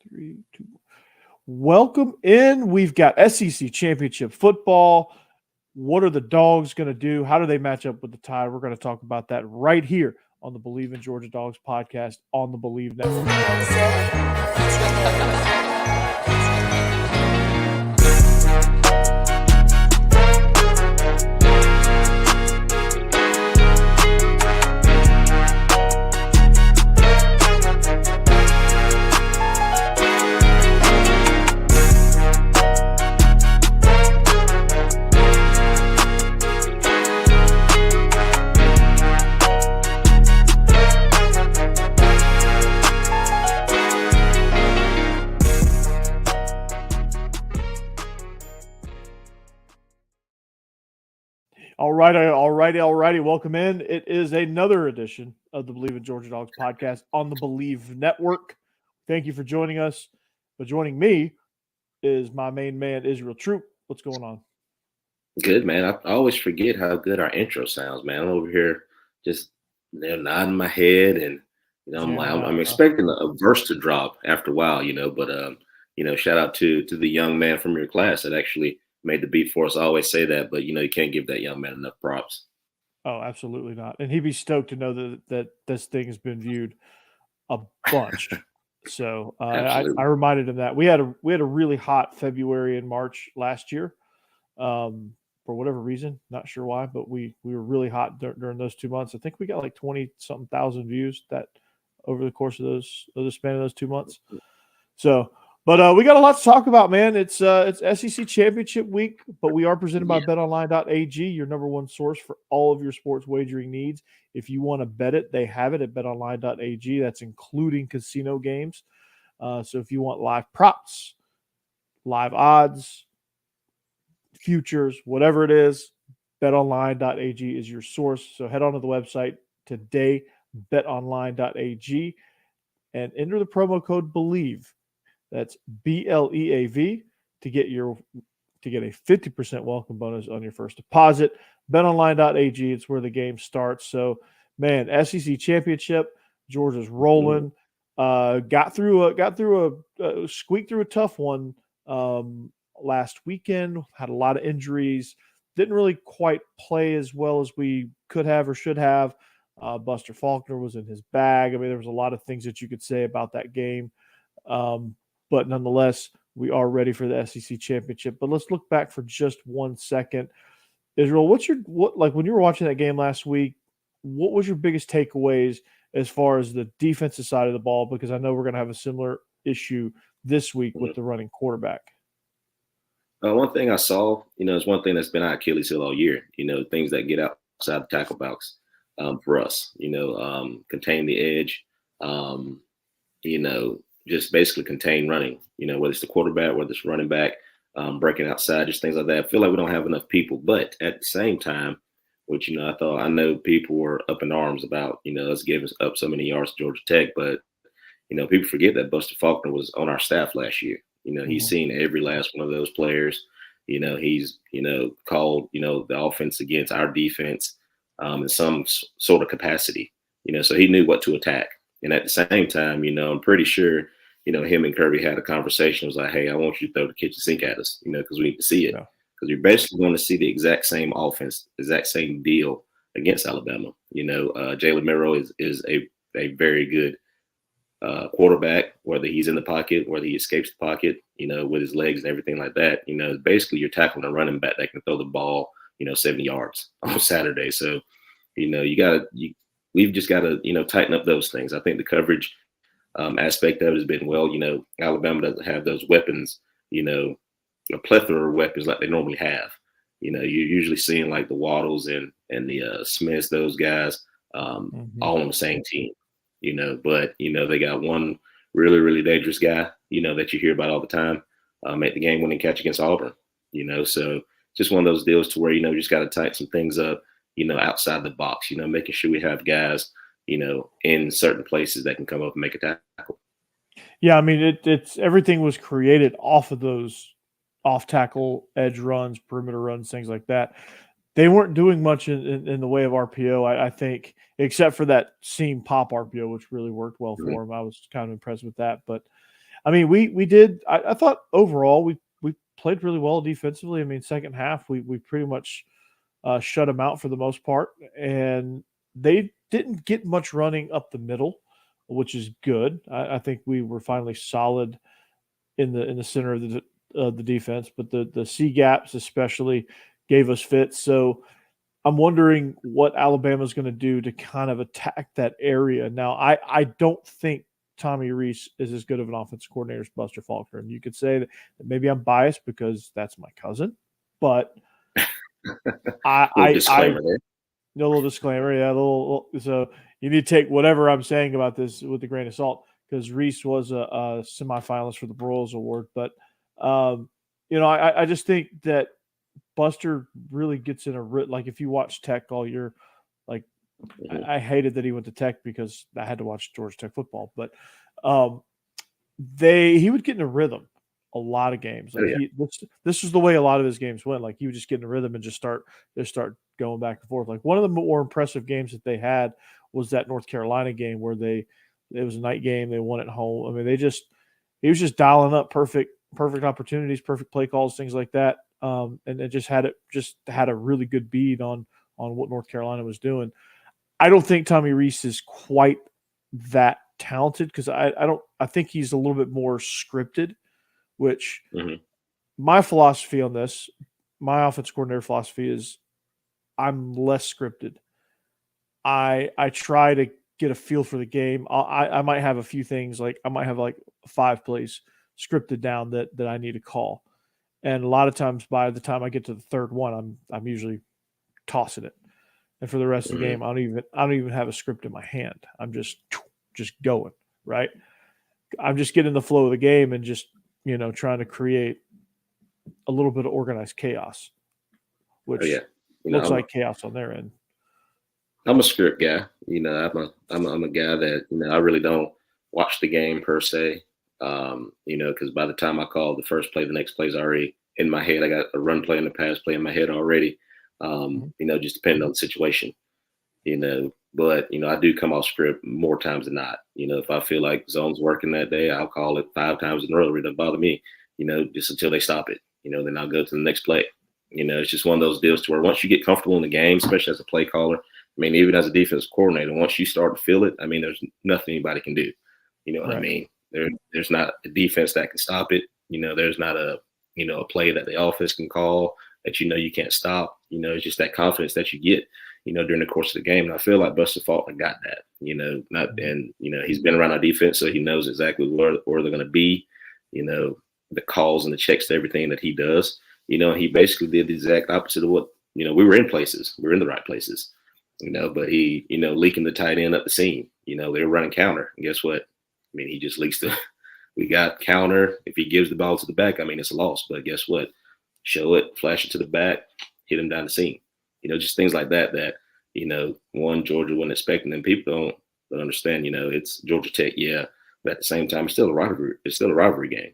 3, 2. Welcome in. We've got SEC Championship football. What are the Dogs going to do? How do they match up with the Tide? We're going to talk about that right here on the Believe in Georgia Dogs podcast on the Believe Network. All righty. Welcome in. It is another edition of the Believe in Georgia Dogs podcast on the Believe Network. Thank you for joining us. But joining me is my main man, Israel Troop. What's going on? Good, man. I always forget how good our intro sounds, man. I'm over here just nodding my head, and I'm expecting a verse to drop after a while, But shout out to the young man from your class that actually made the beat for us. I always say that, but you can't give that young man enough props. Oh, absolutely not. And he'd be stoked to know that this thing has been viewed a bunch. So I reminded him that we had a really hot February and March last year, for whatever reason, not sure why, but we were really hot during those 2 months. I think we got like 20-something thousand views that over the course of the span of those 2 months. So. But we got a lot to talk about, man. It's SEC Championship week, but we are presented by Betonline.ag, your number one source for all of your sports wagering needs. If you want to bet it, they have it at Betonline.ag. That's including casino games. So if you want live props, live odds, futures, whatever it is, Betonline.ag is your source. So head on to the website today, Betonline.ag, and enter the promo code BELIEVE. That's BLEAV to get a 50% welcome bonus on your first deposit. BetOnline.ag, it's where the game starts. So, man, SEC Championship, Georgia's rolling. Squeaked through a tough one last weekend. Had a lot of injuries. Didn't really quite play as well as we could have or should have. Buster Faulkner was in his bag. I mean, there was a lot of things that you could say about that game. But nonetheless, we are ready for the SEC Championship. But let's look back for just 1 second. Israel, when you were watching that game last week, what was your biggest takeaways as far as the defensive side of the ball? Because I know we're going to have a similar issue this week with the running quarterback. One thing I saw, is one thing that's been our Achilles heel all year. Things that get outside the tackle box for us. Contain the edge. Just basically contain running, whether it's the quarterback, whether it's running back, breaking outside, just things like that. I feel like we don't have enough people, but at the same time, which, I know people were up in arms about, us giving up so many yards to Georgia Tech, but, people forget that Buster Faulkner was on our staff last year. He's seen every last one of those players. He's, called, the offense against our defense in some sort of capacity, so he knew what to attack. And at the same time, I'm pretty sure, him and Kirby had a conversation. It was like, hey, I want you to throw the kitchen sink at us, because we need to see it. Because you're basically going to see the exact same offense, exact same deal against Alabama. Jalen Milroe is a very good quarterback, whether he's in the pocket, whether he escapes the pocket, with his legs and everything like that. Basically you're tackling a running back that can throw the ball, 70 yards on Saturday. So, we've just got to, tighten up those things. I think the coverage aspect of it has been well. Alabama doesn't have those weapons, a plethora of weapons like they normally have. You're usually seeing like the Waddles and the Smiths, those guys, all on the same team. But they got one really, really dangerous guy, that you hear about all the time, make the game-winning catch against Auburn. So just one of those deals to where you just got to tighten some things up. Outside the box, making sure we have guys, in certain places that can come up and make a tackle. Yeah, I mean, it's everything was created off of those off tackle, edge runs, perimeter runs, things like that. They weren't doing much in the way of RPO, I think, except for that seam pop RPO, which really worked well for them. I was kind of impressed with that. But I mean, we did. I thought overall we played really well defensively. I mean, second half we pretty much shut them out for the most part, and they didn't get much running up the middle, which is good. I think we were finally solid in the center of the defense, but the C gaps especially gave us fits. So I'm wondering what Alabama's going to do to kind of attack that area. Now, I don't think Tommy Rees is as good of an offensive coordinator as Buster Faulkner. And you could say that maybe I'm biased because that's my cousin, but disclaimer there. No little disclaimer, yeah. So you need to take whatever I'm saying about this with a grain of salt because Reese was a semifinalist for the Broyles Award. But I just think that Buster really gets in like if you watch Tech all year, like I hated that he went to Tech because I had to watch Georgia Tech football, but he would get in a rhythm a lot of games. Like this is the way a lot of his games went. Like he would just get in a rhythm and just start going back and forth. Like one of the more impressive games that they had was that North Carolina game where it was a night game. They won at home. I mean, he was just dialing up perfect opportunities, perfect play calls, things like that. And it just had a really good bead on what North Carolina was doing. I don't think Tommy Rees is quite that talented because I think he's a little bit more scripted, which my philosophy on this, my offense coordinator philosophy is I'm less scripted. I try to get a feel for the game. I might have a few things like I might have like 5 plays scripted down that I need to call. And a lot of times by the time I get to the third one, I'm usually tossing it. And for the rest of the game, I don't even have a script in my hand. I'm just going, right? I'm just getting the flow of the game and just, trying to create a little bit of organized chaos, which looks like chaos on their end. I'm a script guy. I'm a guy that, I really don't watch the game per se. Because by the time I call the first play, the next play is already in my head. I got a run play and a pass play in my head already. Just depending on the situation, but, I do come off script more times than not. If I feel like zone's working that day, I'll call it 5 times in a row. It doesn't bother me, just until they stop it, then I'll go to the next play. It's just one of those deals to where once you get comfortable in the game, especially as a play caller, I mean, even as a defensive coordinator, once you start to feel it, I mean, there's nothing anybody can do. You know what I mean? There's not a defense that can stop it. There's not a play that the offense can call that you can't stop. It's just that confidence that you get, during the course of the game. And I feel like Buster Faulkner got that, he's been around our defense, so he knows exactly where they're going to be, the calls and the checks to everything that he does. He basically did the exact opposite of what, we were in places. We were in the right places, but he, leaking the tight end up the seam. They were running counter. And guess what? I mean, he just leaks we got counter. If he gives the ball to the back, I mean, it's a loss. But guess what? Show it, flash it to the back, hit him down the seam. Just things like that, Georgia wasn't expecting, and people don't understand, it's Georgia Tech, yeah. But at the same time, it's still a rivalry. It's still a rivalry game.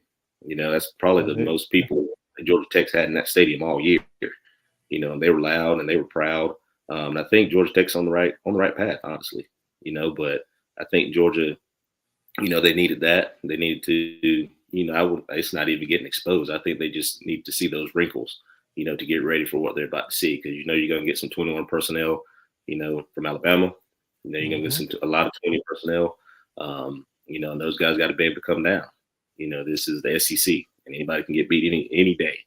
That's probably the most people that Georgia Tech's had in that stadium all year. And they were loud and they were proud. And I think Georgia Tech's on the right path, honestly. But I think Georgia, they needed that. They needed to, it's not even getting exposed. I think they just need to see those wrinkles, to get ready for what they're about to see. Because you're going to get some 21 personnel, from Alabama. You're going to get a lot of 20 personnel. And those guys got to be able to come down. This is the SEC, and anybody can get beat any day.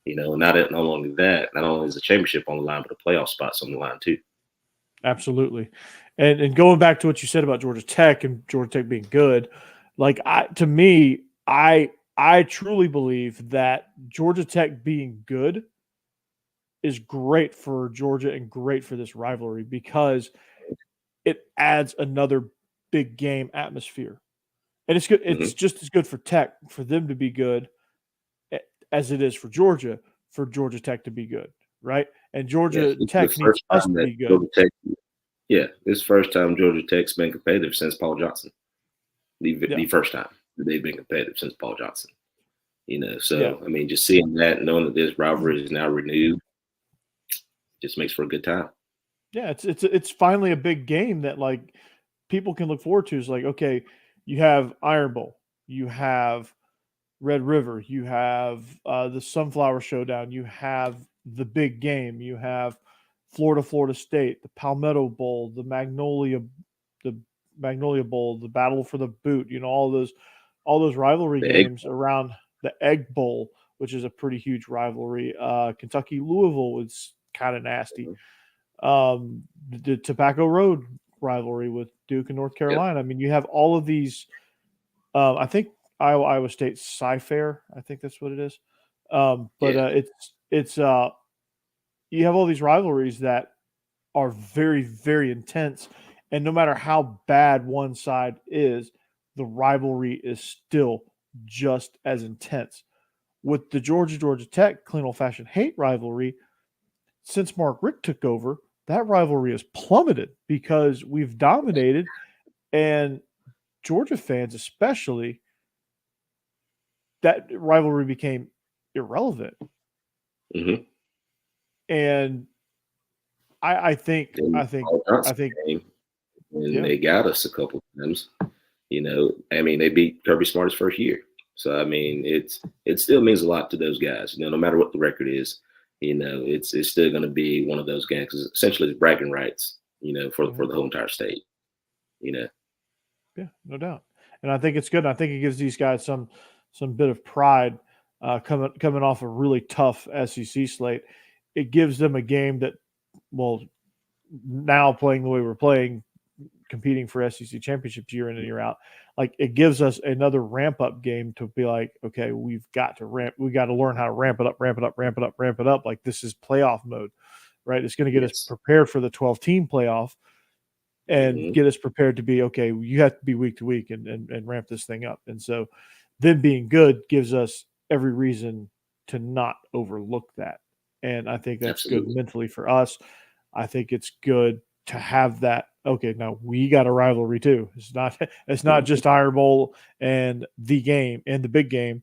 Not only that, not only is the championship on the line, but the playoff spots on the line too. Absolutely. And going back to what you said about Georgia Tech and Georgia Tech being good, like I truly believe that Georgia Tech being good is great for Georgia and great for this rivalry because it adds another big game atmosphere. And it's good. It's just as good for Tech for them to be good as it is for Georgia Tech to be good, right? And Georgia Tech needs us to be good. This is the first time Georgia Tech's been competitive since Paul Johnson. The first time they've been competitive since Paul Johnson. I mean, just seeing that, knowing that this rivalry is now renewed, just makes for a good time. Yeah, it's finally a big game that like people can look forward to. It's like, okay, you have Iron Bowl, you have Red River, you have the Sunflower Showdown, you have the big game, you have Florida State, the Palmetto Bowl, the Magnolia Bowl, the Battle for the Boot, all those rivalry games around the Egg Bowl, which is a pretty huge rivalry. Kentucky Louisville was kind of nasty. The Tobacco Road rivalry with Duke and North Carolina. I mean, you have all of these. I think Iowa State Sci-Fair. I think that's what it is. It's you have all these rivalries that are very, very intense, and no matter how bad one side is, the rivalry is still just as intense. With the Georgia Tech clean old fashioned hate rivalry, since Mark Richt took over, that rivalry has plummeted because we've dominated, and Georgia fans especially, that rivalry became irrelevant. Mm-hmm. And I think they got us a couple of times. I mean, they beat Kirby Smart's first year. So, I mean, it still means a lot to those guys. No matter what the record is, it's still going to be one of those games because essentially it's bragging rights, for the whole entire state, Yeah, no doubt. And I think it's good. I think it gives these guys some bit of pride coming off a really tough SEC slate. It gives them a game that, well, now playing the way we're playing, competing for SEC championships year in and year out, like it gives us another ramp up game to be like, okay, we got to learn how to ramp it up. Like this is playoff mode, right? It's going to get us prepared for the 12-team playoff and get us prepared to be, okay, you have to be week to week and ramp this thing up. And so them being good gives us every reason to not overlook that. And I think that's good mentally for us. I think it's good to have that. Okay, now we got a rivalry too. It's not just Iron Bowl and the game and the big game,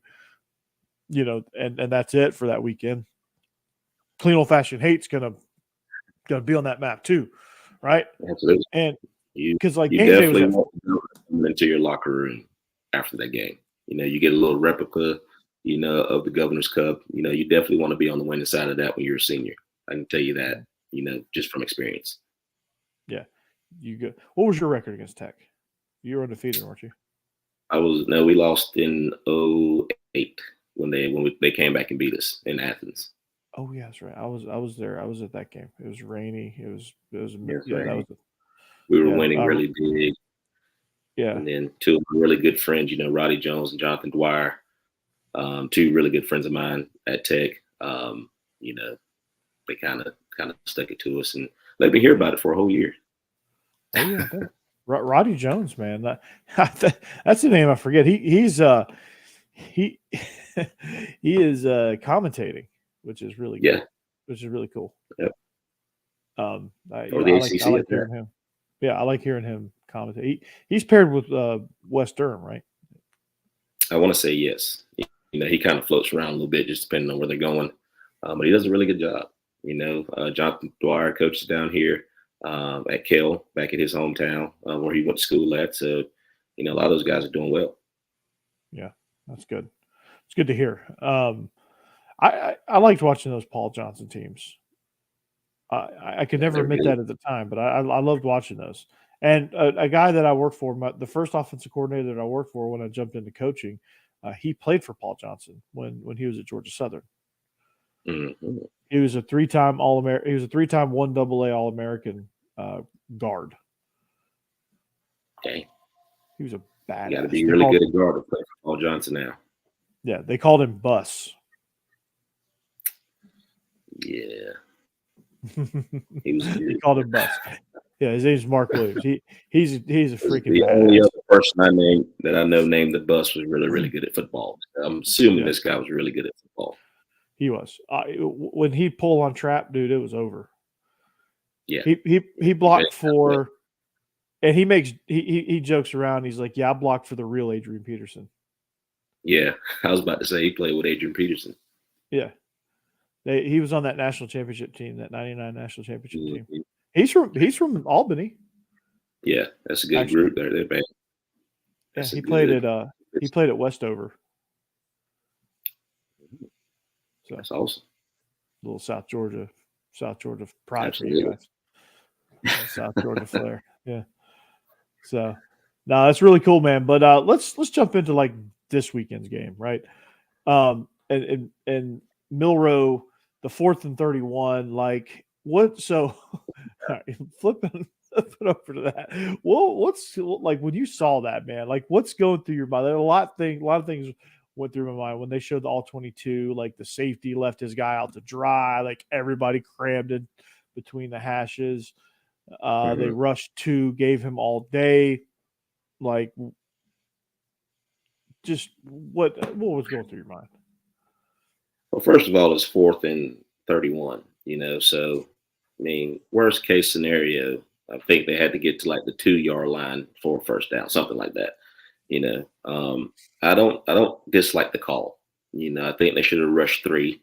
and that's it for that weekend. Clean old fashioned hate's gonna be on that map too, right? Absolutely. And because you definitely want to come into your locker room after that game. You get a little replica, of the Governor's Cup. You definitely want to be on the winning side of that when you're a senior. I can tell you that, just from experience. Yeah. What was your record against Tech? You were undefeated, weren't you? We lost in 2008 when they came back and beat us in Athens. Oh yeah, that's right. I was there. I was at that game. It was rainy. It was rainy. We were winning really big. Yeah. And then two of my really good friends, Roddy Jones and Jonathan Dwyer, two really good friends of mine at Tech. They kind of stuck it to us and let me hear about it for a whole year. Oh yeah, Roddy Jones, man. That's the name I forget. He is commentating, which is really good. Which is really cool. Yep. I like hearing him. Yeah, I like hearing him commentate. He's paired with Wes Durham, right? I want to say yes. He kind of floats around a little bit, just depending on where they're going. But he does a really good job. Jonathan Dwyer coaches down here at Kell, back at his hometown where he went to school at. So, a lot of those guys are doing well. Yeah, that's good. It's good to hear. I liked watching those Paul Johnson teams. I could never admit that at the time, but I loved watching those. And a guy that I worked for, the first offensive coordinator that I worked for when I jumped into coaching, he played for Paul Johnson when he was at Georgia Southern. Mm-hmm. He was a three-time All-American. He was a three-time 1AA All-American guard. Okay. He was a badass. You got to be really good at guard to play for Paul Johnson now. Yeah, they called him Bus. Yeah. He called him Bus. Yeah, his name's Mark Williams. He's a freaking the badass. only other person I know named the Bus was really, really good at football. I'm assuming this guy was really good at football. He was. When he pulled on trap, dude, it was over. Yeah. He blocked for, and he jokes around. He's like, yeah, I blocked for the real Adrian Peterson. Yeah, I was about to say he played with Adrian Peterson. Yeah. He was on that national championship team, that 99 national championship team. He's from Albany. Yeah, that's a good group there. They're bad. Yeah, he played at Westover. So that's awesome. Little South Georgia pride for Absolutely. you guys. South Georgia flair. Yeah. So no, that's really cool, man. But let's jump into like this weekend's game, right? And Milrow, the 4th and 31, like what? So all right, flipping over to that. Well, what's like when you saw that, man? Like what's going through your mind? There are a lot of things went through my mind when they showed the all 22. Like the safety left his guy out to dry. Like everybody crammed in between the hashes. They rushed 2, gave him all day. Like, just what was going through your mind? Well, first of all, it's 4th and 31. So I mean, worst case scenario, I think they had to get to like the 2-yard line for a first down, something like that. I don't dislike the call. I think they should have rushed 3.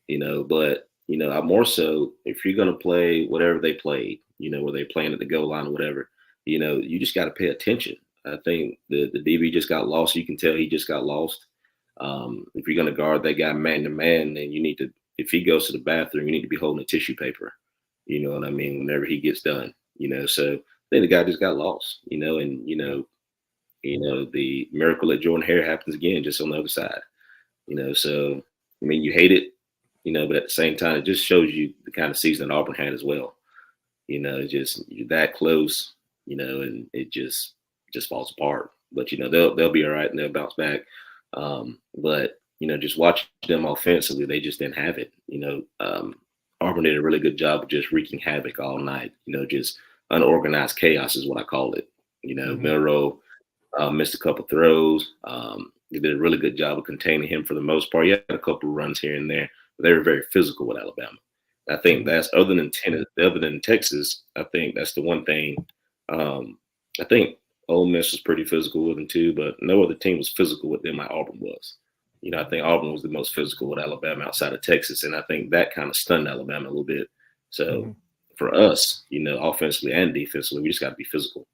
But I more so if you're gonna play whatever they played, where they playing at the goal line or whatever, you just got to pay attention. I think the DB just got lost. You can tell he just got lost. If you're gonna guard that guy man to man, then you need to. If he goes to the bathroom, you need to be holding a tissue paper. You know what I mean? Whenever he gets done, so I think the guy just got lost. And the miracle at Jordan Hare happens again, just on the other side. So I mean, you hate it, but at the same time, it just shows you the kind of season that Auburn had as well. Just you're that close, and it just falls apart. But they'll be all right and they'll bounce back. But just watch them offensively, they just didn't have it. Auburn did a really good job of just wreaking havoc all night. Just unorganized chaos is what I call it. Milrow missed a couple throws. They did a really good job of containing him for the most part. He had a couple of runs here and there, but they were very physical with Alabama. I think that's other than Texas. I think that's the one thing. I think Ole Miss was pretty physical with them too, but no other team was physical with them like Auburn was. I think Auburn was the most physical with Alabama outside of Texas, and I think that kind of stunned Alabama a little bit. So for us, offensively and defensively, we just got to be physical.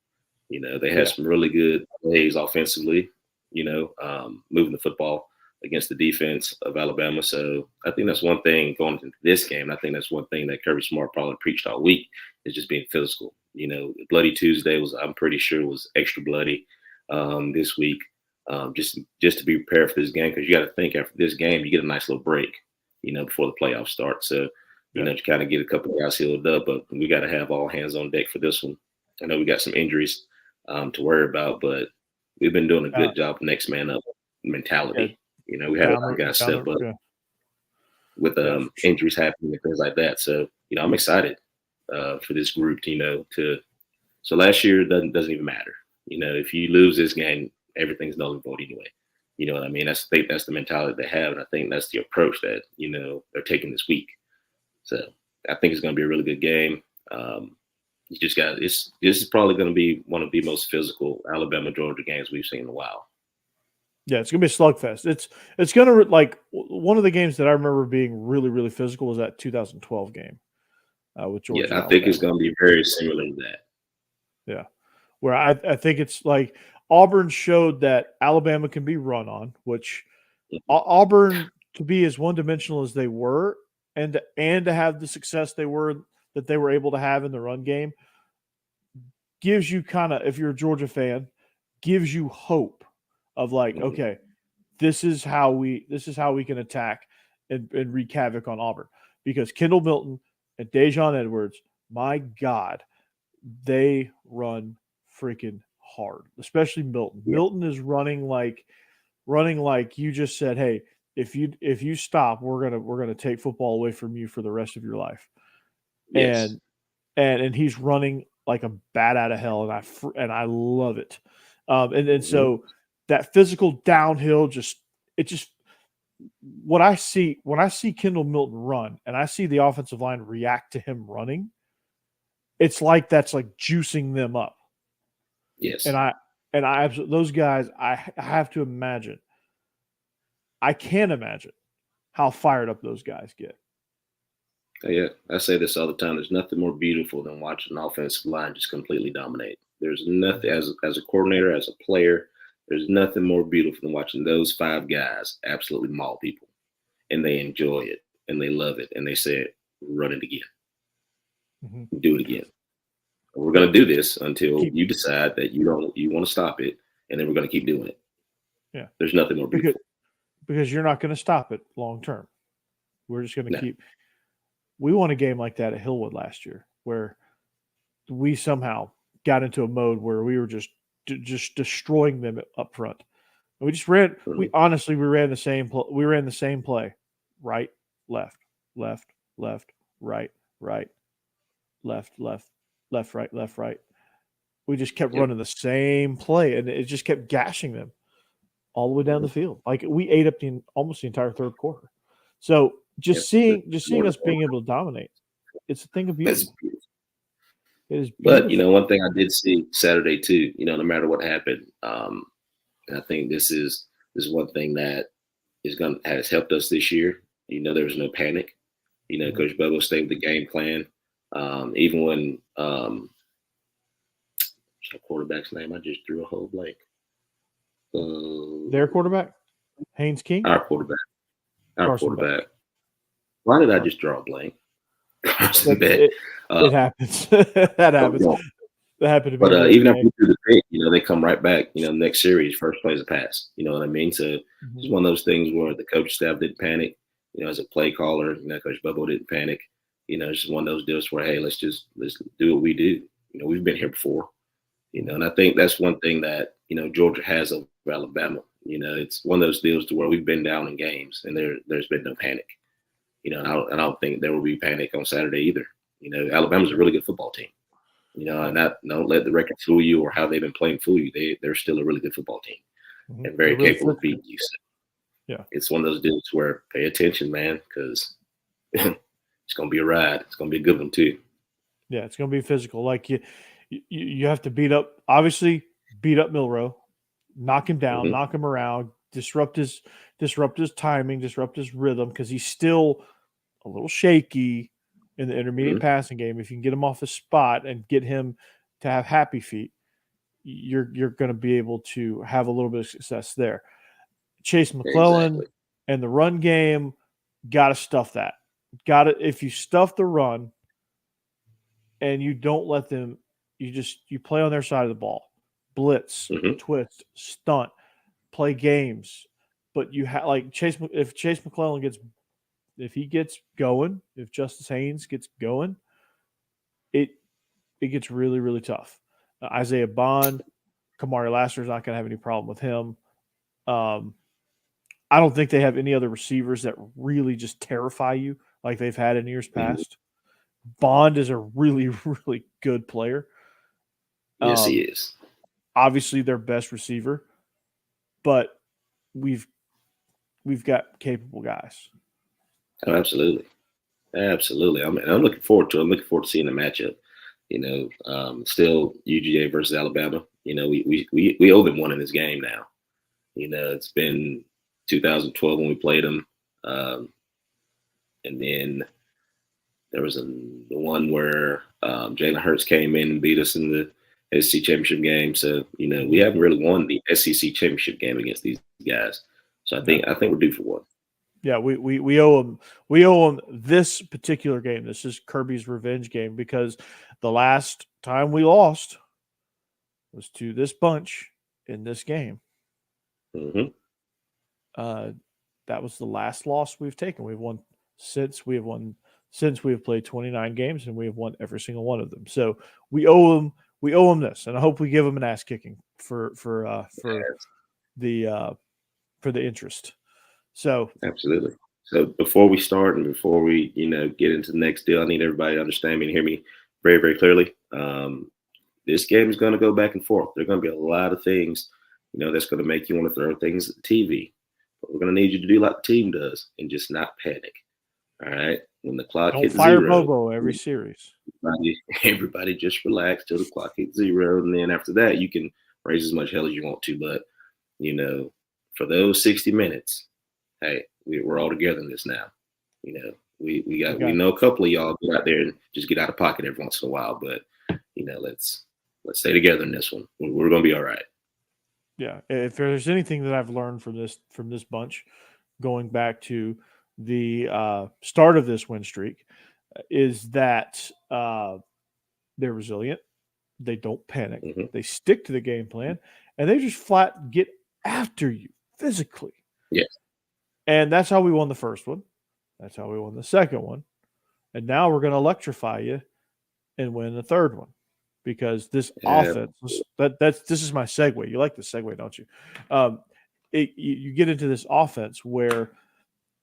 They had some really good plays offensively, moving the football against the defense of Alabama. So I think that's one thing going into this game. I think that's one thing that Kirby Smart probably preached all week is just being physical. Bloody Tuesday I'm pretty sure was extra bloody this week. Just to be prepared for this game, because you got to think after this game you get a nice little break, before the playoffs start. So to kind of get a couple of guys healed up, but we got to have all hands on deck for this one. I know we got some injuries to worry about, but we've been doing a good job next man up mentality. We had a lot of guys step up with injuries happening and things like that. So I'm excited for this group. So last year doesn't even matter. If you lose this game, everything's null and void anyway. You know what I mean? That's the mentality they have, and I think that's the approach that they're taking this week. So I think it's going to be a really good game. You just got this is probably going to be one of the most physical Alabama Georgia games we've seen in a while. Yeah, it's going to be a slugfest. It's going to like one of the games that I remember being really, really physical was that 2012 game with Georgia. Yeah, I think it's going to be very similar to that. Yeah, where I think it's like Auburn showed that Alabama can be run on, which Auburn to be as one-dimensional as they were and to have the success they were able to have in the run game gives you kind of, if you're a Georgia fan, gives you hope of like, okay, this is how we can attack and wreak havoc on Auburn, because Kendall Milton and Dejon Edwards, my God, they run freaking hard, especially Milton. Yeah. Milton is running like you just said, hey, if you stop, we're gonna take football away from you for the rest of your life. Yes. And he's running like a bat out of hell, and I love it. And so that physical downhill, when I see Kendall Milton run and I see the offensive line react to him running, it's like that's like juicing them up. Yes. And I absolutely, those guys, I have to imagine. I can't imagine how fired up those guys get. Yeah, I say this all the time. There's nothing more beautiful than watching an offensive line just completely dominate. There's nothing, as a coordinator, as a player, there's nothing more beautiful than watching those 5 guys absolutely maul people. and they enjoy it and they love it, and they said, run it again, do it again. We're going to do this until you decide that you want to stop it, and then we're going to keep doing it. Yeah, there's nothing more beautiful because you're not going to stop it long term. We're just going to keep. We won a game like that at Hillwood last year, where we somehow got into a mode where we were just destroying them up front. And we just ran. We ran the same. We ran the same play: right, left, left, left, right, right, left, left, left, right, left, right. We just kept running the same play, and it just kept gashing them all the way down the field. Like we ate up almost the entire third quarter. So just seeing us being able to dominate, it's a thing of beauty. It is beautiful. But one thing I did see Saturday too, no matter what happened, I think this is one thing that has helped us this year. There was no panic. Coach Bubba stayed with the game plan. Even when what's our quarterback's name? I just drew a whole blank. Their quarterback, Haynes King. Our quarterback. Why did I just draw a blank? It happens. That happens. That happened to me. But even after we threw the pick, they come right back. Next series, first play is a pass. You know what I mean? So it's one of those things where the coach staff didn't panic. As a play caller, Coach Bubba didn't panic. It's just one of those deals where, hey, let's do what we do. We've been here before. And I think that's one thing that Georgia has over Alabama. It's one of those deals to where we've been down in games and there's been no panic. I don't think there will be panic on Saturday either. Alabama's a really good football team. And don't let the record fool you or how they've been playing fool you. They're still a really good football team and very capable of beating you. So yeah, it's one of those deals where pay attention, man, because it's going to be a ride. It's going to be a good one too. Yeah, it's going to be physical. Like you have to beat up Milroe, knock him down, knock him around, disrupt his timing, disrupt his rhythm, because he's still a little shaky in the intermediate passing game. If you can get him off his spot and get him to have happy feet, you're going to be able to have a little bit of success there. Chase McClellan and the run game, got to stuff that. If you stuff the run and you don't let them, you play on their side of the ball, blitz, twist, stunt, play games. But you have if Chase McClellan gets going, if Justice Haynes gets going, it gets really, really tough. Isaiah Bond, Kamari Lassiter's not going to have any problem with him. I don't think they have any other receivers that really just terrify you like they've had in years past. Bond is a really, really good player. Yes, he is. Obviously, their best receiver, but we've got capable guys. Oh, absolutely. I'm looking forward to it. I'm looking forward to seeing the matchup. Still UGA versus Alabama. We owe them one in this game now. It's been 2012 when we played them, and then there was the one where Jalen Hurts came in and beat us in the SEC championship game. So we haven't really won the SEC championship game against these guys. So I think we're due for one. Yeah, we owe them. We owe them this particular game. This is Kirby's revenge game, because the last time we lost was to this bunch in this game. That was the last loss we've taken. We've won since we have played 29 games, and we have won every single one of them. So we owe them. We owe them this, and I hope we give them an ass kicking for the interest. So absolutely. So before we start and before we get into the next deal, I need everybody to understand me and hear me very, very clearly. This game is going to go back and forth. There are going to be a lot of things that's going to make you want to throw things at the TV. But we're going to need you to do like the team does and just not panic. All right. When the clock hits fire zero, Bobo every series. Everybody just relax till the clock hits zero, and then after that, you can raise as much hell as you want to. But for those 60 minutes, hey, we're all together in this now. We know a couple of y'all get out there and just get out of pocket every once in a while, but let's stay together in this one. We're gonna be all right. Yeah, if there's anything that I've learned from this bunch, going back to the start of this win streak is that they're resilient. They don't panic. Mm-hmm. They stick to the game plan, and they just flat get after you physically. Yes. And that's how we won the first one. That's how we won the second one. And now we're going to electrify you and win the third one, because this offense, this is my segue. You like the segue, don't you? You get into this offense where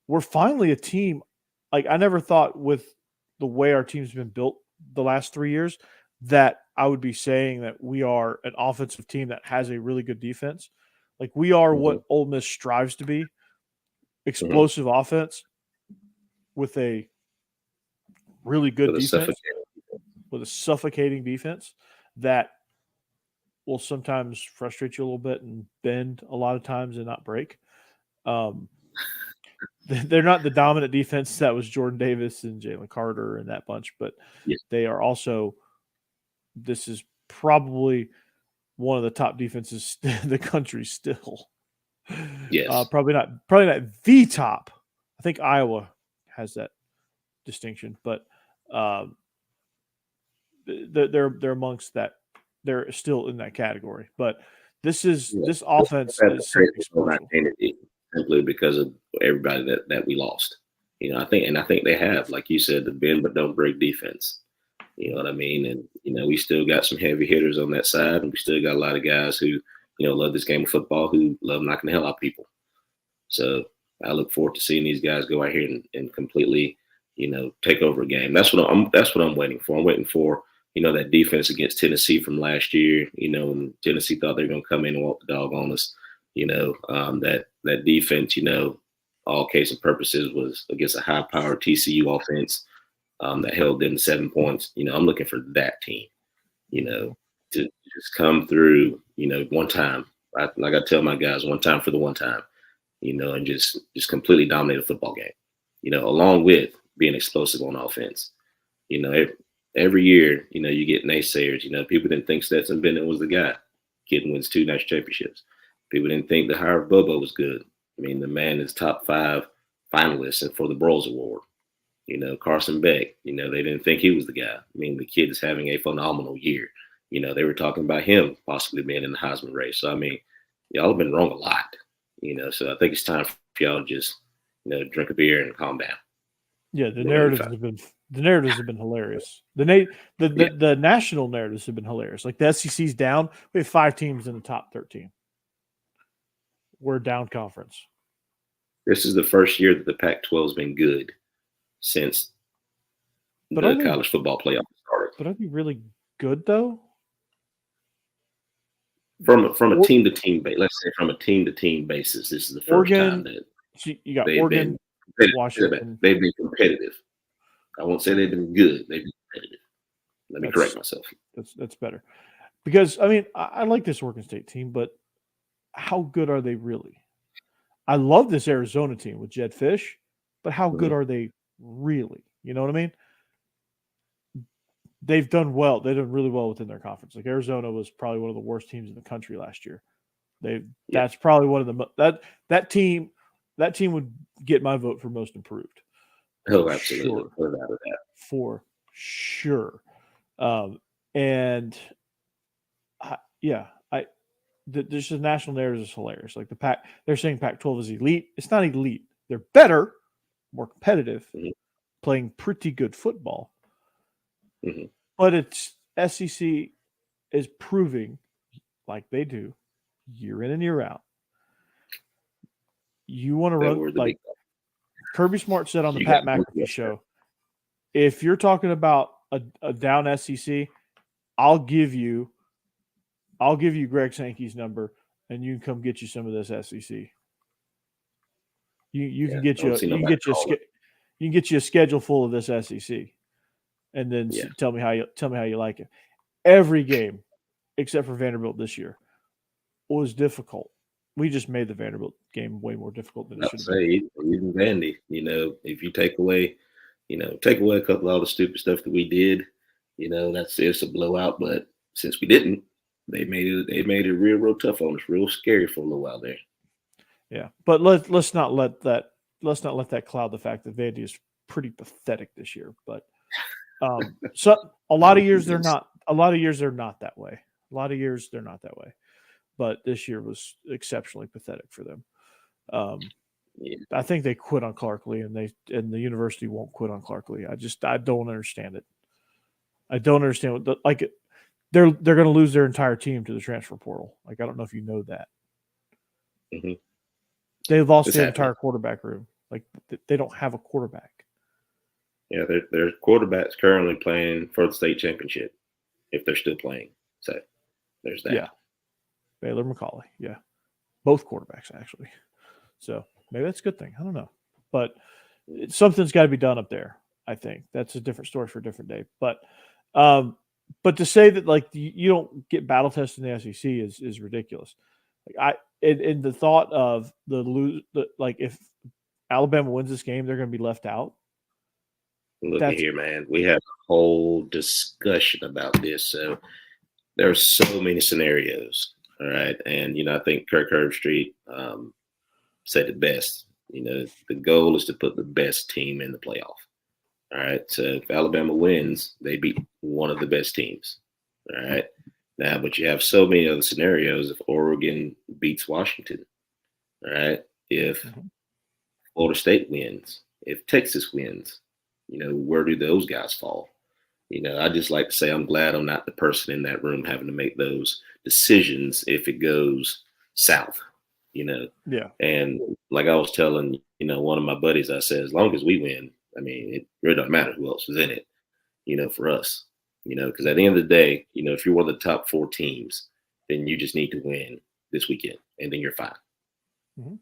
we're finally a team. Like, I never thought with the way our team's been built the last 3 years that I would be saying that we are an offensive team that has a really good defense. Like, we are what Ole Miss strives to be, explosive offense with a really good defense, with a suffocating defense that will sometimes frustrate you a little bit and bend a lot of times and not break. They're not the dominant defense that was Jordan Davis and Jalen Carter and that bunch, but they are also – this is probably one of the top defenses in the country still. Yes. Probably not the top. I think Iowa has that distinction, but they're amongst that. They're still in that category. But this offense is simply because of everybody that we lost. I think they have, like you said, the bend but don't break defense. You know what I mean? And, we still got some heavy hitters on that side, and we still got a lot of guys who, love this game of football, who love knocking the hell out of people. So I look forward to seeing these guys go out here and completely, take over a game. That's what I'm waiting for. I'm waiting for, that defense against Tennessee from last year, when Tennessee thought they were going to come in and walk the dog on us. That defense, all case and purposes was against a high-powered TCU offense. That held them 7 points. I'm looking for that team, to just come through, one time. Like I tell my guys, one time for the one time, and just completely dominate a football game, along with being explosive on offense. Every year, you get naysayers. People didn't think Stetson Bennett was the guy. Kid wins 2 national championships. People didn't think the hire of Bobo was good. I mean, the man is top 5 finalists for the Broyles Award. Carson Beck, they didn't think he was the guy. I mean, the kid is having a phenomenal year. They were talking about him possibly being in the Heisman race. So, I mean, y'all have been wrong a lot, so I think it's time for y'all to just, drink a beer and calm down. Yeah, the narratives have been hilarious. The national narratives have been hilarious. Like, the SEC's down. We have 5 teams in the top 13. We're down conference. This is the first year that the Pac-12 has been good since the college football playoff started. But are they really good, though? From a team-to-team basis, let's say from a team-to-team basis, this is the first time that you got Oregon, Washington. They've been competitive. I won't say they've been good. They've been competitive. Let me correct myself. That's better. Because, I mean, I like this Oregon State team, but how good are they really? I love this Arizona team with Jed Fish, but how good are they really? You know what I mean? They've done well. They've done really well within their conference. Like, Arizona was probably one of the worst teams in the country last year. That's probably one of the that team would get my vote for most improved. Oh, absolutely. For sure. There's the national narrative is hilarious. Like, they're saying Pac-12 is elite. It's not elite. They're better, more competitive, playing pretty good football. Mm-hmm. But it's SEC is proving, like they do, year in and year out. You want to run, like Kirby Smart said on the Pat McAfee show, if you're talking about a down SEC, I'll give you Greg Sankey's number, and you can come get you some of this SEC. You can get you a schedule full of this SEC, and then tell me how you like it. Every game, except for Vanderbilt this year, was difficult. We just made the Vanderbilt game way more difficult than it should have been. Even Vandy, if you take away a couple of all the stupid stuff that we did, it's a blowout. But since we didn't, they made it real tough on us, real scary for a little while there. Yeah, but let's not let that let's not let that cloud the fact that Vandy is pretty pathetic this year. But so a lot of years they're not. A lot of years they're not that way. A lot of years they're not that way. But this year was exceptionally pathetic for them. I think they quit on Clark Lee, and the university won't quit on Clark Lee. I don't understand it. I don't understand they're going to lose their entire team to the transfer portal. Like, I don't know if you know that. Mm-hmm. They've lost their entire quarterback room. Like, they don't have a quarterback. Yeah, their quarterback's currently playing for the state championship, if they're still playing. So there's that. Yeah. Baylor McConkey. Yeah. Both quarterbacks, actually. So maybe that's a good thing. I don't know. But something's got to be done up there, I think. That's a different story for a different day. But to say that, like, you don't get battle tested in the SEC is ridiculous. Like, in the thought of like, if Alabama wins this game, they're going to be left out. Look at here, man. We have a whole discussion about this. So there's so many scenarios. All right. And, I think Kirk Herbstreit said it best. The goal is to put the best team in the playoff. All right. So if Alabama wins, they beat one of the best teams. All right. Now, but you have so many other scenarios. If Oregon beats Washington, all right. If Florida State wins, if Texas wins, where do those guys fall? I just like to say I'm glad I'm not the person in that room having to make those decisions if it goes south, Yeah. And like I was telling, one of my buddies, I said, as long as we win, I mean, it really doesn't matter who else is in it, for us, because at the end of the day, if you're one of the top 4 teams, then you just need to win this weekend and then you're fine. Mm-hmm.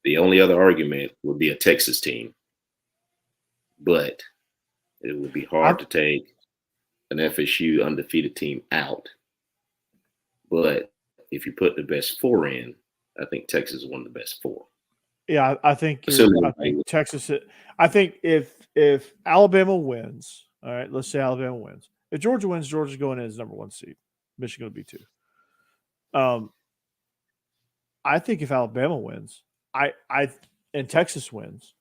The only other argument would be a Texas team, but it would be hard to take an FSU undefeated team out. But if you put the best 4 in, I think Texas is one of the best 4. Yeah, I think Texas. I think if Alabama wins, all right, let's say Alabama wins. If Georgia wins, Georgia's going in as number 1 seed. Michigan will be 2. I think if Alabama wins, and Texas wins,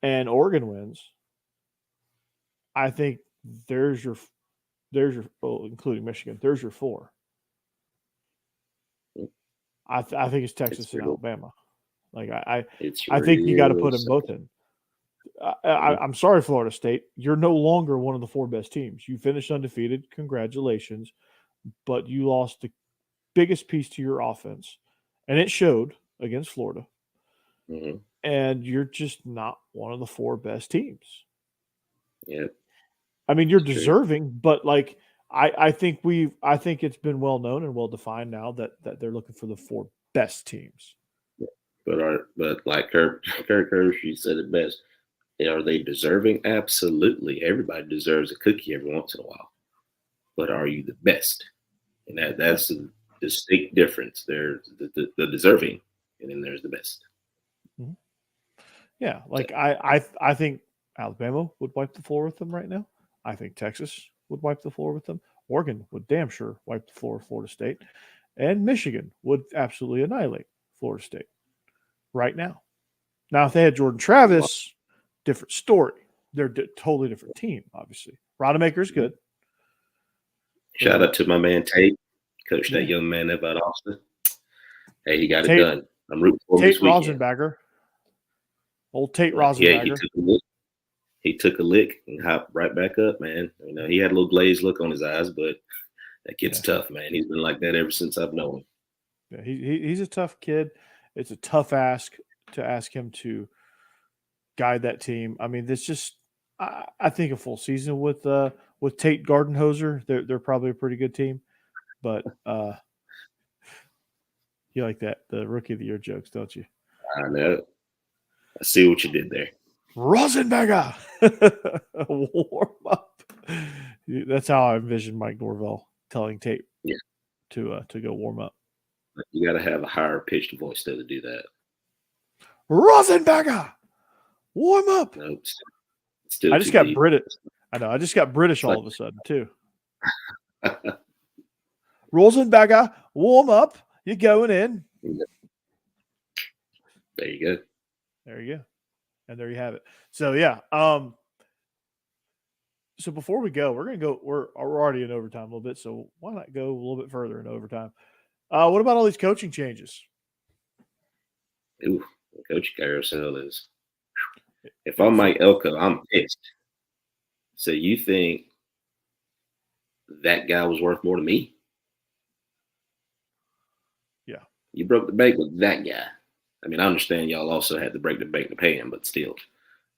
and Oregon wins, I think there's your including Michigan, there's your 4. I think it's Texas and Alabama. Like, I think you got to put them both in. I'm sorry, Florida State. You're no longer one of the 4 best teams. You finished undefeated. Congratulations. But you lost the biggest piece to your offense. And it showed against Florida. Mm-hmm. And you're just not one of the 4 best teams. Yeah. I mean, you're deserving, but like, I think it's been well known and well defined now that they're looking for the 4 best teams. Yeah. But like Kirk Herbstreit said it best. Are they deserving? Absolutely. Everybody deserves a cookie every once in a while. But are you the best? And that's the distinct difference. There's the deserving, and then there's the best. Mm-hmm. Yeah, like I think Alabama would wipe the floor with them right now. I think Texas would wipe the floor with them. Oregon would damn sure wipe the floor with Florida State. And Michigan would absolutely annihilate Florida State right now. Now, if they had Jordan Travis, different story. They're a totally different team, obviously. Rodemaker's good. Shout out to my man Tate, coach that young man about Austin. Hey, he got it done. I'm rooting for him this weekend. Tate Rosenberger. Old Tate Rosenberger. Yeah, he took a lick and hopped right back up, man. He had a little glazed look on his eyes, but that kid's tough, man. He's been like that ever since I've known him. Yeah, he's a tough kid. It's a tough ask to ask him to guide that team. I mean, this just I think a full season with Tate Gardenhoser, they're probably a pretty good team. But you like that, the Rookie of the Year jokes, don't you? I know. I see what you did there. Rosenberger, warm up. That's how I envision Mike Norvell telling Tate to go warm up. You got to have a higher pitched voice though to do that. Rosenberger, warm up. Nope. I just got British. I know. I just got British all of a sudden too. Rosenberger, warm up. You're going in. There you go. There you go. And there you have it. So yeah. So before we go, we're already in overtime a little bit, so why not go a little bit further in overtime? What about all these coaching changes? Ooh, Coach Carousel is. If I'm Mike Elko, I'm pissed. So you think that guy was worth more to me? Yeah. You broke the bank with that guy. I mean, I understand y'all also had to break the bank to pay him, but still,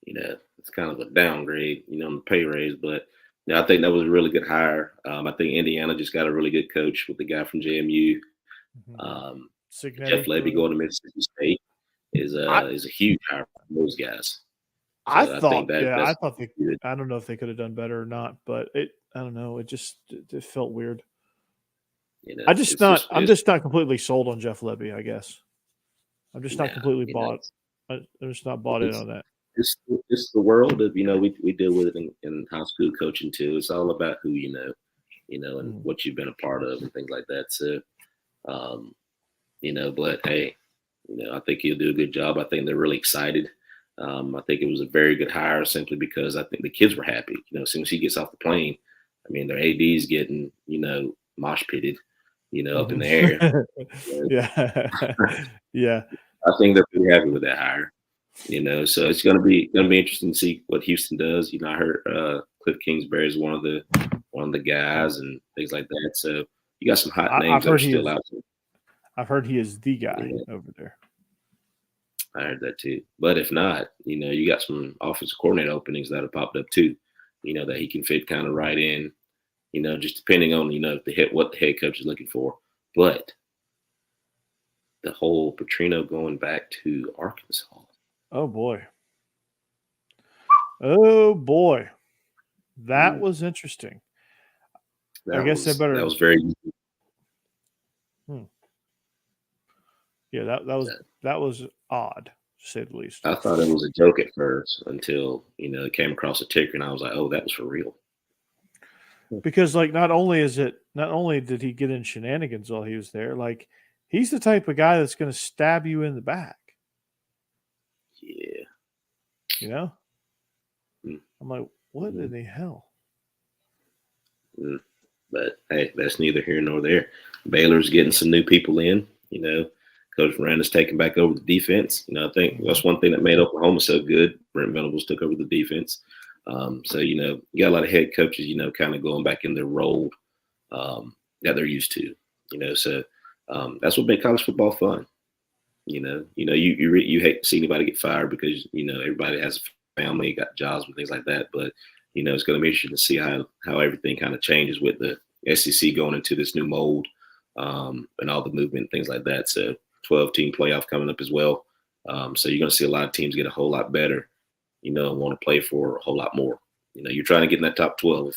it's kind of a downgrade, on the pay raise. But I think that was a really good hire. I think Indiana just got a really good coach with the guy from JMU. Jeff Lebby going to Mississippi State is a huge hire for those guys. So I don't know if they could have done better or not, but I don't know. It felt weird. I'm just not completely sold on Jeff Lebby, I guess. I'm just not completely bought. I'm just not bought in on that. It's the world of, we deal with it in high school coaching too. It's all about who you know, and what you've been a part of and things like that. So, but hey, I think he'll do a good job. I think they're really excited. I think it was a very good hire simply because I think the kids were happy. As soon as he gets off the plane, I mean, their AD's getting, mosh pitted, up in the air. Yeah. Yeah. I think they're pretty happy with that hire. So it's gonna be interesting to see what Houston does. I heard Cliff Kingsbury is one of the guys and things like that. So you got some hot names that are still out there. I've heard he is the guy over there. I heard that too. But if not, you got some offensive coordinator openings that have popped up too. That he can fit kind of right in. Just depending on what the head coach is looking for. But the whole Petrino going back to Arkansas. Oh boy. That was interesting. That was very. Yeah, that was odd, to say the least. I thought it was a joke at first until it came across a ticker, and I was like, "Oh, that was for real." Because not only did he get in shenanigans while he was there, he's the type of guy that's going to stab you in the back. Yeah. I'm like, what in the hell? But hey, that's neither here nor there. Baylor's getting some new people in. Coach Miranda's taking back over the defense. I think that's one thing that made Oklahoma so good. Brent Venables took over the defense. So, you got a lot of head coaches, kind of going back in their role that they're used to, So that's what made college football fun. You hate to see anybody get fired because, everybody has a family, got jobs and things like that. But, it's going to be interesting to see how everything kind of changes with the SEC going into this new mold and all the movement and things like that. So 12-team playoff coming up as well. So you're going to see a lot of teams get a whole lot better, and want to play for a whole lot more. You're trying to get in that top 12.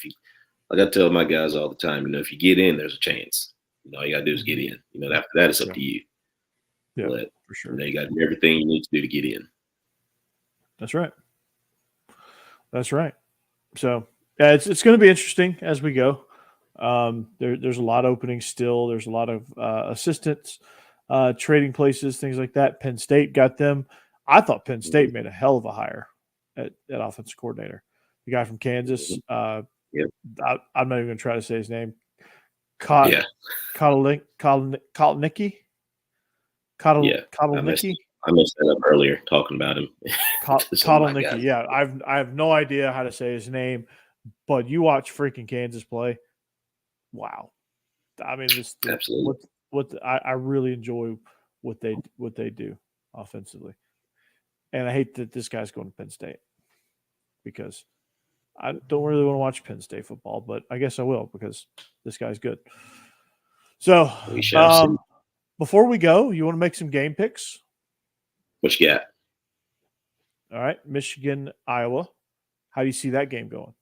I got to tell my guys all the time, if you get in, there's a chance. All you got to do is get in. After that, it's up to you. Yeah, but, for sure. You got to do everything you need to do to get in. That's right. So, yeah, it's going to be interesting as we go. There's a lot of openings still. There's a lot of assistants, trading places, things like that. Penn State got them. I thought Penn State made a hell of a hire at offensive coordinator. The guy from Kansas. I'm not even going to try to say his name. Kotelnicki. I messed that up earlier talking about him. Kotelnicki. Yeah, I have no idea how to say his name, but you watch freaking Kansas play. Wow. I mean, absolutely. I really enjoy what they do offensively, and I hate that this guy's going to Penn State because I don't really want to watch Penn State football, but I guess I will because this guy's good. So, before we go, you want to make some game picks? What you got? All right, Michigan, Iowa. How do you see that game going?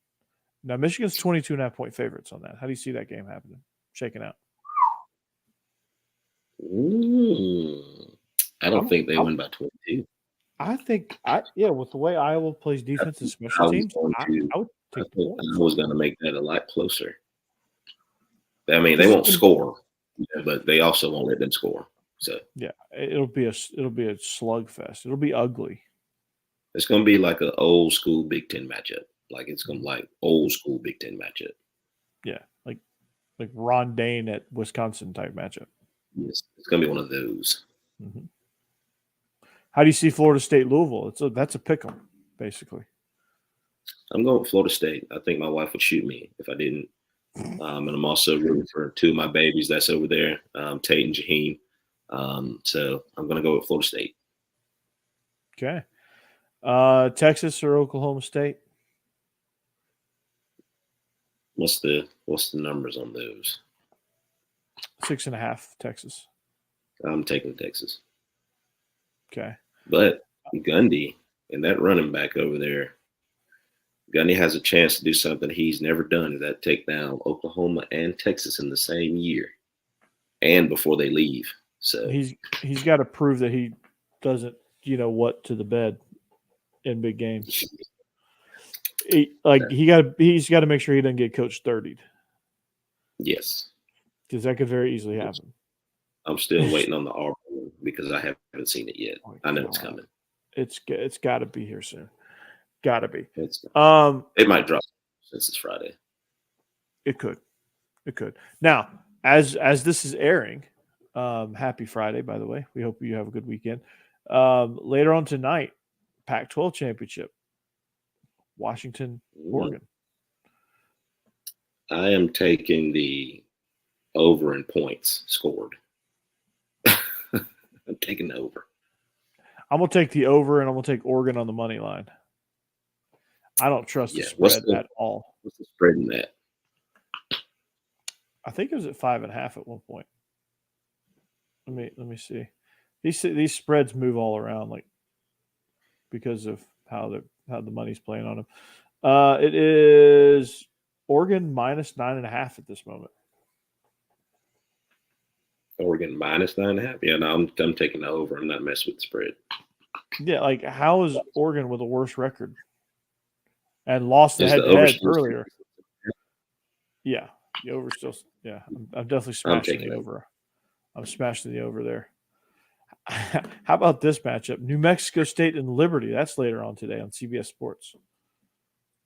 Now, Michigan's 22.5-point favorites on that. How do you see that game happening, shaking out? I don't think they win by 22. I think, with the way Iowa plays defense and special teams, I would take the points. I was going to make that a lot closer. I mean, they won't score, but they also won't let them score. So yeah, it'll be a slugfest. It'll be ugly. It's going to be like an old school Big Ten matchup. Like it's going to be like old school Big Ten matchup. Yeah, like Ron Dane at Wisconsin type matchup. Yes, it's going to be one of those. Mm-hmm. How do you see Florida State Louisville? That's a pick 'em, basically. I'm going with Florida State. I think my wife would shoot me if I didn't. And I'm also rooting for two of my babies that's over there, Tate and Jaheim. So I'm going to go with Florida State. Okay. Texas or Oklahoma State? What's the numbers on those? 6.5, Texas. I'm taking Texas. Okay. But Gundy and that running back over there, Gundy has a chance to do something he's never done. Is that take down Oklahoma and Texas in the same year, and before they leave. So he's got to prove that he doesn't, what to the bed in big games. He's got to make sure he doesn't get coached 30'd. Yes, because that could very easily happen. I'm still waiting on the Auburn because I haven't seen it yet. I know it's coming. It's got to be here soon. Got to be. It might drop since it's Friday. It could. Now, as this is airing, happy Friday, by the way. We hope you have a good weekend. Later on tonight, Pac-12 championship, Washington, Oregon. I am taking the over in points scored. I'm taking the over. I'm going to take the over, and I'm going to take Oregon on the money line. I don't trust the spread at all. What's the spread in that? I think it was at 5.5 at one point. Let me see. These spreads move all around, like because of how the money's playing on them. It is Oregon minus 9.5 at this moment. Oregon minus 9.5. Yeah, no, I'm taking the over. I'm not messing with the spread. Yeah, like how is Oregon with a worse record and lost the head-to-head earlier? Yeah, the over still. Yeah, I'm definitely smashing the over. I'm smashing the over there. How about this matchup? New Mexico State and Liberty. That's later on today on CBS Sports.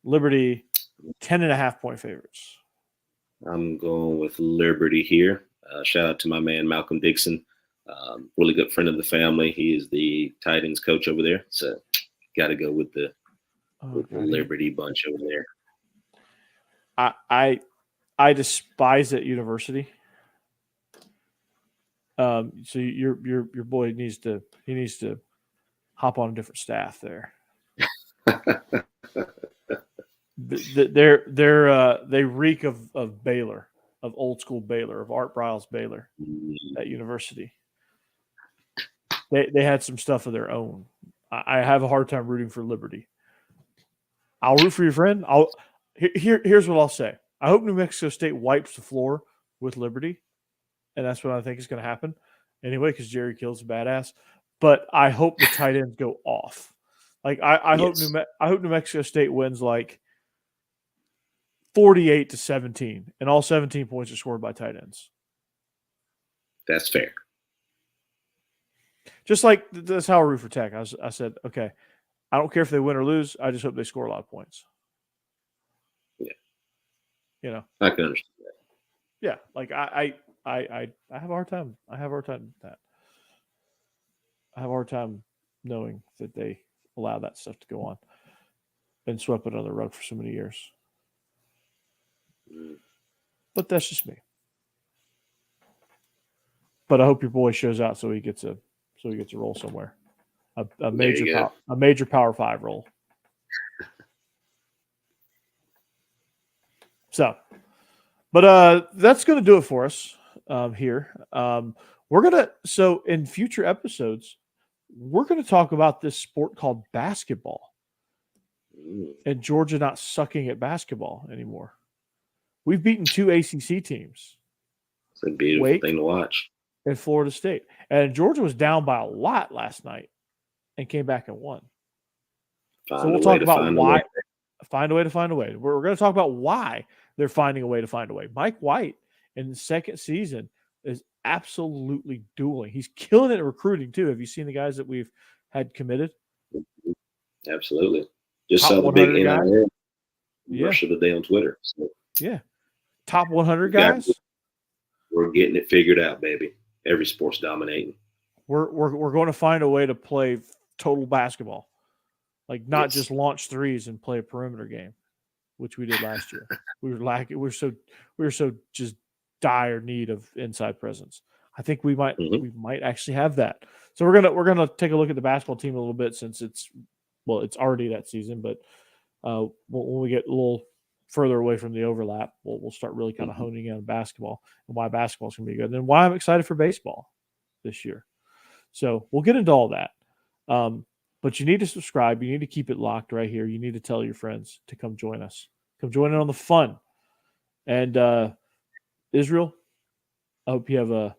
Liberty, 10.5 point favorites. I'm going with Liberty here. Shout out to my man Malcolm Dixon, really good friend of the family. He is the tight ends coach over there, so got to go with the Liberty bunch over there. I despise that university. So your boy needs to hop on a different staff there. They reek of Baylor, of old school Baylor, of Art Briles Baylor, that university. They had some stuff of their own. I have a hard time rooting for Liberty. I'll root for your friend. Here's what I'll say. I hope New Mexico State wipes the floor with Liberty, and that's what I think is going to happen anyway, because Jerry Kill's a badass. But I hope the tight ends go off. Like I hope New Mexico State wins like 48-17, and all 17 points are scored by tight ends. That's fair. Just like that's how I root for Tech. I said, okay, I don't care if they win or lose. I just hope they score a lot of points. Yeah. I can understand that. Yeah, like I have a hard time. I have a hard time with that. I have a hard time knowing that they allow that stuff to go on and swept it under the rug for so many years. But that's just me. But I hope your boy shows out so he gets a role somewhere. A major Power 5 role. So, but that's going to do it for us here. So in future episodes, we're going to talk about this sport called basketball and Georgia not sucking at basketball anymore. We've beaten 2 ACC teams. It's a beautiful thing to watch. And Florida State. And Georgia was down by a lot last night and came back and won. So we'll talk about why. Find a way to find a way. We're going to talk about why they're finding a way to find a way. Mike White in the second season is absolutely dueling. He's killing it at recruiting too. Have you seen the guys that we've had committed? Absolutely. Just Top saw the big 100 guys. NIL Yeah. rush of the day on Twitter. So Yeah. Top 100 guys. We're getting it figured out, baby. Every sport's dominating. We're going to find a way to play total basketball, like not just launch threes and play a perimeter game, which we did last year. We were so just dire need of inside presence. I think we might actually have that. So we're gonna take a look at the basketball team a little bit, since it's already that season, but when we get a little further away from the overlap, we'll start really kind of honing in on basketball and why basketball is going to be good, and why I'm excited for baseball this year. So we'll get into all that. But you need to subscribe. You need to keep it locked right here. You need to tell your friends to come join us. Come join in on the fun. And Israel, I hope you have a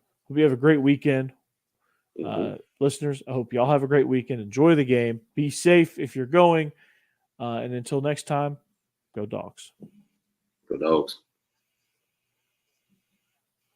great weekend. Listeners, I hope you all have a great weekend. Enjoy the game. Be safe if you're going. And until next time, go Dogs. Go Dogs.